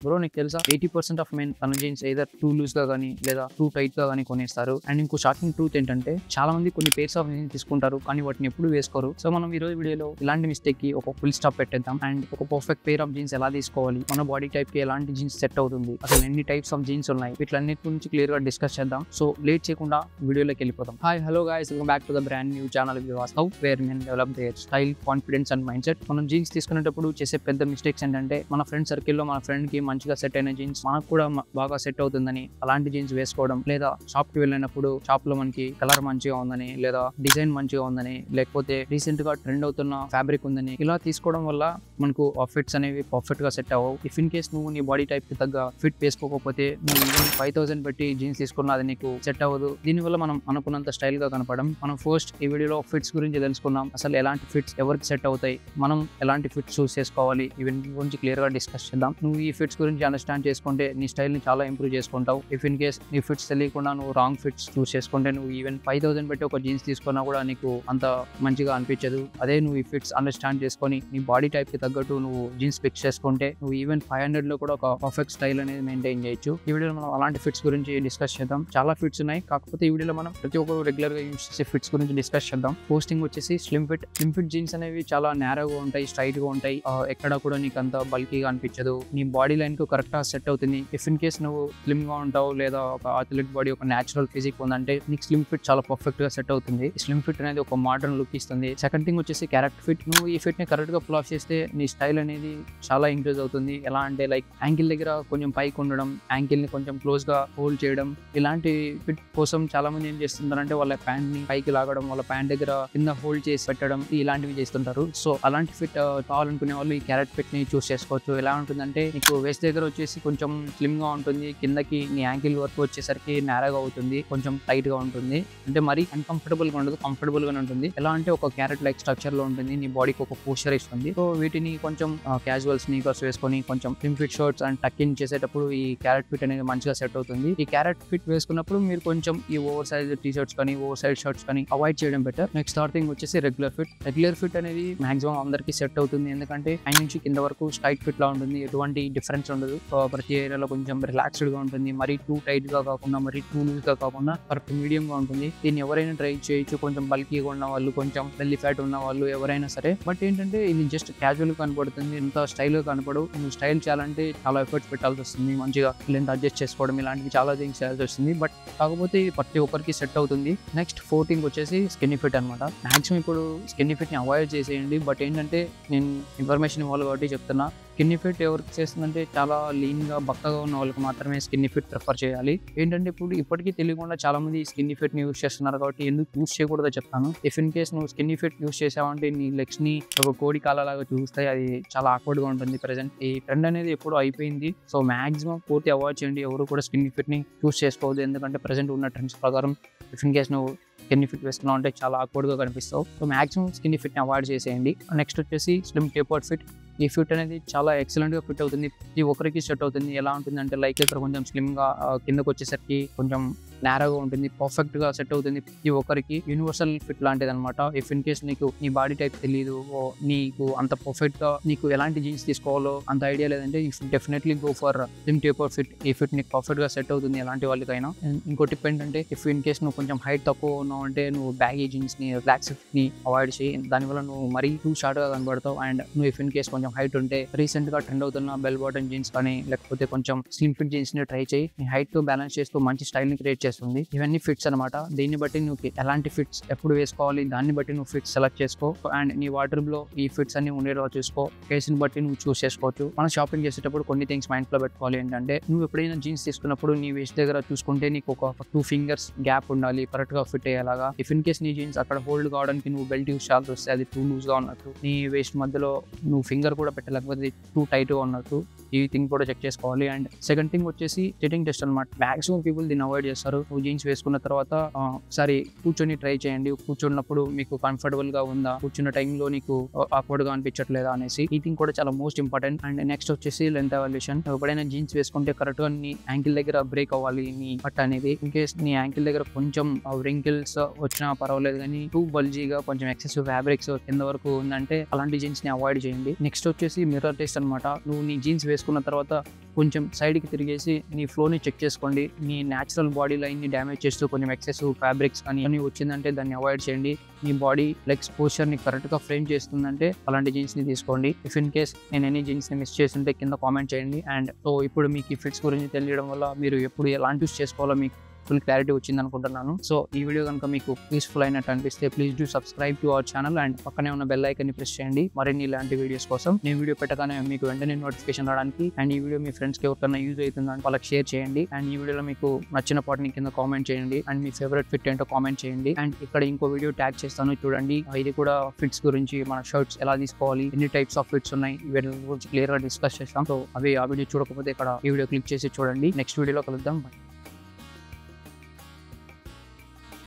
Bro నీకు తెలుసా 80% of men తన జీన్స్ ఏదర్ టూ లూజ్ గా కానీ లేదా టూ టైట్ గా కానీ కొనేస్తారు. అండ్ ఇంకో షాకింగ్ ట్రూత్ ఏంటంటే చాలా మంది కొన్ని పేర్స్ ఆఫ్ జీన్స్ తీసుకుంటారు కానీ వాటిని ఎప్పుడు వేసుకోరు. సో మనం ఈ రోజు వీడియోలో ఇలాంటి మిస్టేక్ కి ఒక ఫుల్ స్టాప్ పెట్టేద్దాం. అండ్ ఒక పర్ఫెక్ట్ పేర్ ఆఫ్ జీన్స్ ఎలా తీసుకోవాలి, మన బాడీ టైప్ కి ఎలాంటి జీన్స్ సెట్ అవుతుంది, అసలు ఎన్ని టైప్స్ ఆఫ్ జీన్స్ ఉన్నాయి, వీటిలన్నిటి గురించి క్లియర్ గా డిస్కస్ చేద్దాం. సో లేట్ చేయకుండా వీడియోలోకి వెళ్ళిపోతాం. Hi hello guys, welcome back to the brand new channel Vaastav, where men develop their style, confidence and mindset. మనం జీన్స్ తీసుకునేటప్పుడు చేసే పెద్ద మిస్టేక్స్ ఏంటంటే మన ఫ్రెండ్ సర్కిల్ లో మన ఫ్రెండ్ కి మంచిగా సెట్ అయిన జీన్స్ మనకు కూడా బాగా సెట్ అవుతుందని అలాంటి జీన్స్ వేసుకోవడం, లేదా షాప్ కి వెళ్ళినప్పుడు షాప్ లో మనకి కలర్ మంచిగా ఉందని, లేదా డిజైన్ మంచిగా ఉందని, లేకపోతే రీసెంట్ గా ట్రెండ్ అవుతున్న ఫ్యాబ్రిక్ ఉందని ఇలా తీసుకోవడం వల్ల మనకు ఆ ఫిట్స్ అనేవి పర్ఫెక్ట్ గా సెట్ అవ్వవు. ఇఫ్ ఇన్ కేస్ నువ్వు నీ బాడీ టైప్ కి తగ్గ ఫిట్ వేసుకోకపోతే నువ్వు 5,000 పెట్టి జీన్స్ తీసుకున్నా అది నీకు సెట్ అవ్వదు. దీనివల్ల మనం అనుకున్నంత స్టైల్ గా కనపడం. మనం ఫస్ట్ ఈ వీడియోలో ఫిట్స్ గురించి తెలుసుకున్నాం. అసలు ఎలాంటి ఫిట్స్ ఎవరికి సెట్ అవుతాయి, మనం ఎలాంటి ఫిట్స్ చూస్ చేసుకోవాలి, ఇవన్నీ గురించి క్లియర్ గా డిస్కస్ చేద్దాం. నువ్వు ఈ ఫిట్స్ గురించి అండర్స్టాండ్ చేసుకుంటే నీ స్టైల్ ని చాలా ఇంప్రూవ్ చేసుకుంటావు. ఇఫ్ ఇన్ కేస్ నీ ఫిట్స్ తెలియకుండా నువ్వు రాంగ్ ఫిట్స్ చూస్ చేసుకుంటే నువ్వు ఈవెన్ 5,000 పెట్టి ఒక జీన్స్ తీసుకున్నా కూడా నీకు అంత మంచిగా అనిపించదు. అదే నువ్వు ఈ ఫిట్స్ అండర్స్టాండ్ చేసుకొని నీ బాడీ టైప్ కి తగ్గట్టు నువ్వు జీన్స్ పిక్స్ చేసుకుంటే నువ్వు ఈవెన్ 500 లో కూడా ఒక పర్ఫెక్ట్ స్టైల్ అనేది మెయింటైన్ చేయొచ్చు. ఈ వీడియోలో మనం అలాంటి ఫిట్స్ గురించి డిస్కస్ చేద్దాం. చాలా ఫిట్స్ ఉన్నాయి, కాకపోతే ఈ వీడియోలో మనం ప్రతి ఒక్కరు రెగ్యులర్ గా యూస్ చేసే ఫిట్స్ గురించి డిస్కస్ చేద్దాం. పోస్టింగ్ వచ్చేసి slim fit. Slim fit jeans అనేవి చాలా నేరోగా ఉంటాయి, స్ట్రైట్ గా ఉంటాయి. ఎక్కడ కూడా నీకు అంత బల్కీగా అనిపించదు, నీ బాడీ లైన్ కు కరెక్ట్ గా సెట్ అవుతుంది. ఇఫ్ ఇన్ కేస్ నువ్వు స్లిమ్ గా ఉంటావు లేదా ఒక అథ్లెట్ బాడీ, ఒక నేచురల్ ఫిజిక్ ఉందంటే నీకు స్లిమ్ ఫిట్ చాలా పర్ఫెక్ట్ గా సెట్ అవుతుంది. స్లిమ్ ఫిట్ అనేది ఒక మోడర్న్ లుక్ ఇస్తుంది. సెకండ్ థింగ్ వచ్చేసి క్యారెక్టర్ ఫిట్. నువ్వు ఈ ఫిట్ ని కరెక్ట్ గా పుల్ ఆఫ్ చేస్తే నీ స్టైల్ అనేది చాలా ఇంక్రీజ్ అవుతుంది. ఎలా అంటే లైక్ యాంకిల్ దగ్గర కొంచెం పైకి ఉండడం, యాంకిల్ ని కొంచెం క్లోజ్ గా హోల్డ్ చేయడం. ఇలాంటి ఫిట్ కోసం చాలా మంది ఏం చేస్తుంటారంటే వాళ్ళ ప్యాంట్ ని పైకి లాగడం, వాళ్ళ ప్యాంట్ దగ్గర కింద హోల్డ్ చేసి పెట్టడం, ఇలాంటివి చేస్తుంటారు. సో అలాంటి ఫిట్ కావాలనుకునే వాళ్ళు ఈ క్యారెట్ ఫిట్ ని చూస్ చేసుకోవచ్చు. ఎలా ఉంటుందంటే నీకు వేస్ట్ దగ్గర వచ్చేసి కొంచెం స్లిమ్ గా ఉంటుంది, కిందకి నీ యాంకిల్ వరకు వచ్చేసరికి నేరగా అవుతుంది, కొంచెం టైట్ గా ఉంటుంది. అంటే మరీ అన్కంఫర్టబుల్ గా ఉండదు, కంఫర్టబుల్ గా ఉంటుంది. ఎలా అంటే ఒక క్యారెట్ లైక్ స్ట్రక్చర్ లో ఉంటుంది, నీ బాడీకి ఒక పోస్చర్ ఇస్తుంది. సో వీటిని కొంచెం క్యాజువల్ స్నీకర్స్ వేసుకొని కొంచెం slim fit shirts and tuck in చేసేటప్పుడు ఈ క్యారెట్ ఫిట్ అనేది మంచిగా సెట్ అవుతుంది. ఈ క్యారెట్ ఫిట్ వేసుకున్నప్పుడు మీరు కొంచెం ఈ ఓవర్ సైజ్ టీ షర్ట్స్ కానీ ఓవర్ సైజ్ షర్ట్స్ కానీ అవాయిడ్ చేయడం బెటర్. నెక్స్ట్ థర్డ్ థింగ్ వచ్చేసి రెగ్యులర్ ఫిట్. రెగ్యులర్ ఫిట్ అనేది మాక్సిమం అందరికి సెట్ అవుతుంది, ఎందుకంటే పైన నుంచి కింద వరకు స్ట్రైట్ ఫిట్ లా ఉంటుంది, ఎటువంటి డిఫరెన్స్ ఉండదు. ప్రతి ఏరియాలో కొంచెం రిలాక్స్డ్ గా ఉంటుంది, మరీ టూ టైట్ గా కాకుండా మరీ టూ లూజ్ గా కాకుండా పర్ఫెక్ట్ మీడియం గా ఉంటుంది. దీన్ని ఎవరైనా ట్రై చేయొచ్చు, కొంచెం బల్కీగా ఉన్న వాళ్ళు, కొంచెం బెల్లీ ఫ్యాట్ ఉన్న వాళ్ళు, ఎవరైనా సరే. బట్ ఏంటంటే ఇది జస్ట్ క్యాజువల్ గా కనపడుతుంది, ఎంత స్టైల్ గా కనపడవు. నువ్వు స్టైల్ చేయాలంటే చాలా ఎఫర్ట్స్ పెట్టాల్సి వస్తుంది, మంచిగా లెంత్ అడ్జస్ట్ చేసుకోవడం ఇలాంటివి చాలా థింగ్స్ చేయాల్సి వస్తుంది. బట్ కాకపోతే ప్రతి ఒక్కరికి సెట్ అవుతుంది. నెక్స్ట్ ఫోర్త్ థింగ్ వచ్చేసి స్కిన్నీ ఫిట్ అనమాట. మాక్సిమం ఇప్పుడు స్కిన్నీ ఫిట్ ని అవాయిడ్ చేసేయండి. బట్ ఏంటంటే నేను ఇన్ఫర్మేషన్ ఇవ్వాలి కాబట్టి చెప్తున్నా. స్కిన్నీ ఫిట్ ఎవరికి చేస్తుందంటే చాలా లీన్ గా బక్కగా ఉన్న వాళ్ళకి మాత్రమే స్కిన్నీ ఫిట్ ప్రిఫర్ చేయాలి. ఏంటంటే ఇప్పుడు ఇప్పటికీ తెలియకుండా చాలా మంది స్కిన్నీ ఫిట్ ని యూస్ చేస్తున్నారు, కాబట్టి ఎందుకు యూస్ చేయకూడదో చెప్తాను. ఇఫ్ ఇన్ కేస్ నువ్వు స్కిన్నీ ఫిట్ యూస్ చేసావంటే నీ లెగ్స్ ని ఒక కోడి కాలలాగా చూస్తాయి, అది చాలా ఆక్వర్డ్ గా ఉంటుంది. ప్రెసెంట్ ఈ ట్రెండ్ అనేది ఎప్పుడు అయిపోయింది. సో మాక్సిమం పూర్తి అవాయిడ్ చేయండి, ఎవరు కూడా స్కిన్నీ ఫిట్ ని యూస్ చేసుకోవద్దు. ఎందుకంటే ప్రెసెంట్ ఉన్న ట్రెండ్స్ ప్రకారం ఇఫ్ ఇన్ కేస్ నువ్వు స్కిన్నీ ఫిట్ వేసుకున్నావు అంటే చాలా ఆక్వర్డ్ గా కనిపిస్తావు. సో మాక్సిమం స్కిన్నీ ఫిట్ ని అవాయిడ్ చేసేయండి. నెక్స్ట్ వచ్చేసి స్లిమ్ టేపర్డ్ ఫిట్. ఈ ఫిట్ అనేది చాలా ఎక్సలెంట్ గా ఫిట్ అవుతుంది, ప్రతి ఒక్కరికి సెట్ అవుతుంది. ఎలా ఉంటుంది అంటే లైక్ ఇక్కడ కొంచెం స్లిమ్ గా కిందకు వచ్చేసరికి కొంచెం నేరోగా ఉంటుంది, పర్ఫెక్ట్ గా సెట్ అవుతుంది. ప్రతి ఒక్కరికి యూనివర్సల్ ఫిట్ లాంటిది అనమాట. ఇఫ్ ఇన్ కేస్ నీకు నీ బాడీ టైప్ తెలియదు, నీకు అంత పర్ఫెక్ట్ గా నీకు ఎలాంటి జీన్స్ తీసుకోవాలో అంత ఐడియా లేదంటే definitely go for slim taper fit. ఈ ఫిట్ నీకు పర్ఫెక్ట్ గా సెట్ అవుతుంది ఎలాంటి వాళ్ళకైనా. ఇంకో టిప్ ఏంటంటే ఇఫ్ ఇన్ కేస్ నువ్వు కొంచెం హైట్ తక్కువ ఉన్నావు అంటే నువ్వు బ్యాగీ జీన్స్ ని, రిలాక్స్ ఫిట్ ని అవాయిడ్ చేయి. దానివల్ల నువ్వు మరీ టూ షార్ట్ గా కనబడతావు. అండ్ నువ్వు ఇఫ్ ఇన్ కేస్ కొంచెం హైట్ ఉంటే రీసెంట్ గా ట్రెండ్ అవుతున్న బెల్ బాటమ్ జీన్స్ కానీ లేకపోతే కొంచెం స్లిమ్ ఫిట్ జీన్స్ ని ట్రై చేయి. నీ హైట్ తో బ్యాలెన్స్ చేస్తూ మంచి స్టైల్ ని క్రియేట్ చేస్తుంది. ఇవన్నీ ఫిట్స్ అనమాట. దీన్ని బట్టి నువ్వు ఎలాంటి ఫిట్స్ ఎప్పుడు వేసుకోవాలి దాన్ని బట్టి నువ్వు ఫిట్స్ సెలెక్ట్ చేసుకో. అండ్ నీ వార్డ్రోబ్ లో ఈ ఫిట్స్ అన్ని ఉండేలా చూసుకో. కేసుని బట్టి నువ్వు చూస్ చేసుకోవచ్చు. మనం షాపింగ్ చేసేటప్పుడు కొన్ని థింగ్స్ మైండ్ లో పెట్టుకోవాలి. ఏంటంటే నువ్వు ఎప్పుడైనా జీన్స్ తీసుకున్నప్పుడు నీ వేస్ట్ దగ్గర చూసుకుంటే నీకు ఒక 2 ఫింగర్స్ గ్యాప్ ఉండాలి కరెక్ట్ గా ఫిట్ అయ్యేలాగా. ఇఫ్ ఇన్ కేస్ నీ జీన్స్ అక్కడ హోల్డ్ కావడానికి నువ్వు బెల్ట్ యూస్ చేయాల్సి వస్తే అది టూ లూజ్ గా ఉన్నట్టు, నీ వేస్ట్ మధ్యలో నువ్వు ఫింగర్ కూడా పెట్టలేకపోతే టూ టైట్ గా ఉన్నట్టు, ఈ థింగ్ కూడా చెక్ చేసుకోవాలి. అండ్ సెకండ్ థింగ్ వచ్చేసి సిట్టింగ్ టెస్ట్ అనమాట. మాక్సిమం పీపుల్ దీన్ని అవాయిడ్ చేస్తారు. నువ్వు జీన్స్ వేసుకున్న తర్వాత ఒకసారి కూర్చొని ట్రై చేయండి. కూర్చున్నప్పుడు మీకు కంఫర్టబుల్ గా ఉందా, కూర్చున్న టైంలో నీకు ఆక్వర్డ్ గా అనిపించట్లేదా అనేసి. ఈ థింగ్ కూడా చాలా మోస్ట్ ఇంపార్టెంట్. అండ్ నెక్స్ట్ వచ్చేసి లెంత్ ఎవాల్యుయేషన్. ఎప్పుడైనా జీన్స్ వేసుకుంటే కరెక్ట్ గా నీ యాంకిల్ దగ్గర బ్రేక్ అవ్వాలి నీ పట్ట అనేది. ఇన్ కేస్ నీ యాంకిల్ దగ్గర కొంచెం రింకిల్స్ వచ్చినా పర్వాలేదు, కానీ టూ బల్జీగా కొంచెం ఎక్సెసివ్ ఫ్యాబ్రిక్స్ కింద వరకు ఉందంటే అలాంటి జీన్స్ ని అవాయిడ్ చేయండి. నెక్స్ట్ నెక్స్ట్ వచ్చేసి మిర్రర్ టెస్ట్ అనమాట. నువ్వు నీ జీన్స్ వేసుకున్న తర్వాత కొంచెం సైడ్కి తిరిగేసి నీ ఫ్లోని చెక్ చేసుకోండి. నీ న్యాచురల్ బాడీ లైన్ని డ్యామేజ్ చేస్తూ కొంచెం ఎక్సెస్ ఫ్యాబ్రిక్స్ కానీ వచ్చిందంటే దాన్ని అవాయిడ్ చేయండి. మీ బాడీ లెగ్స్ పోస్చర్ని కరెక్ట్గా ఫ్రేమ్ చేస్తుందంటే అలాంటి జీన్స్ని తీసుకోండి. ఇఫ్ ఇన్ కేస్ నేను ఎనీ జీన్స్ని మిస్ చేస్తుంటే కింద కామెంట్ చేయండి. అండ్ సో ఇప్పుడు మీకు ఈ ఫిట్స్ గురించి తెలియడం వల్ల మీరు ఎప్పుడు ఎలాంటి యూస్ చేసుకోవాలో మీకు ఫుల్ క్లారిటీ వచ్చింది అనుకుంటున్నాను. సో ఈ వీడియో కనుక మీకు యూస్ఫుల్ అయినట్టు అనిపిస్తే please do subscribe to our channel and పక్కనే ఉన్న బెల్ ఐకాన్ని ప్రెస్ చేయండి మరిన్ని ఇలాంటి వీడియోస్ కోసం. నేను వీడియో పెట్టగానే మీకు వెంటనే నోటిఫికేషన్ రావడానికి. అండ్ ఈ వీడియో మీ ఫ్రెండ్స్కి ఎవరికైనా యూజ్ అవుతుందని వాళ్ళకి షేర్ చేయండి. అండ్ ఈ వీడియోలో మీకు నచ్చిన పార్ట్ని కింద కామెంట్ చేయండి. అండ్ మీ ఫేవరెట్ ఫిట్ ఏంటో కామెంట్ చేయండి. అండ్ ఇక్కడ ఇంకో వీడియో ట్యాగ్ చేస్తాను చూడండి. ఇది కూడా ఫిట్స్ గురించి, మన షర్ట్స్ ఎలా తీసుకోవాలి, ఎన్ని టైప్స్ ఆఫ్ ఫిట్స్ ఉన్నాయి, వీటి గురించి క్లియర్ గా డిస్కస్ చేస్తాం. సో అవి ఆ వీడియో చూడకపోతే ఇక్కడ ఈ వీడియో క్లిక్ చేసి చూడండి. నెక్స్ట్ వీడియోలో కలుద్దాం.